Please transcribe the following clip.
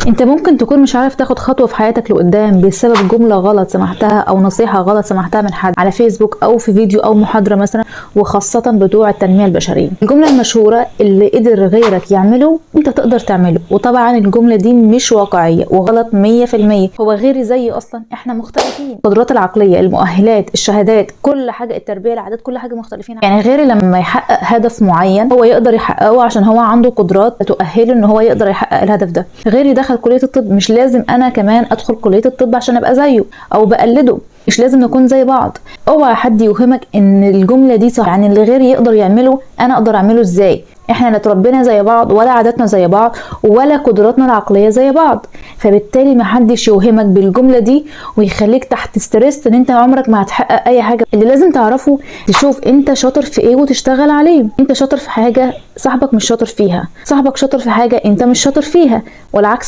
انت ممكن تكون مش عارف تاخد خطوة في حياتك لقدام بسبب جملة غلط سمعتها او نصيحة غلط سمعتها من حد على فيسبوك او في فيديو او محاضرة مثلا، وخاصة بتوع التنمية البشرية. الجملة المشهورة اللي قدر غيرك يعمله انت تقدر تعمله، وطبعا الجملة دي مش واقعية وغلط 100%. هو غيري زيي اصلا، احنا مختلفين. القدرات العقلية، المؤهلات، الشهادات، كل حاجة، التربية، العادات، كل حاجة مختلفين. يعني غيري لما يحقق هدف معين هو يقدر يحققه عشان هو عنده قدرات تؤهله ان هو يقدر يحقق الهدف ده. غيري دخل كلية الطب، مش لازم انا كمان ادخل كلية الطب عشان ابقى زيه او بقلده. مش لازم نكون زي بعض. اوعى حد يوهمك ان الجملة دي صح، يعني اللي غيري يقدر يعمله انا اقدر اعمله ازاي؟ احنا لا اتربينا زي بعض، ولا عاداتنا زي بعض، ولا قدراتنا العقلية زي بعض. فبالتالي محدش يوهمك بالجملة دي ويخليك تحت ستريس ان انت عمرك ما هتحقق اي حاجة. اللي لازم تعرفه تشوف انت شاطر في ايه وتشتغل عليه. انت شاطر في حاجة صاحبك مش شاطر فيها، صاحبك شاطر في حاجة انت مش شاطر فيها، والعكس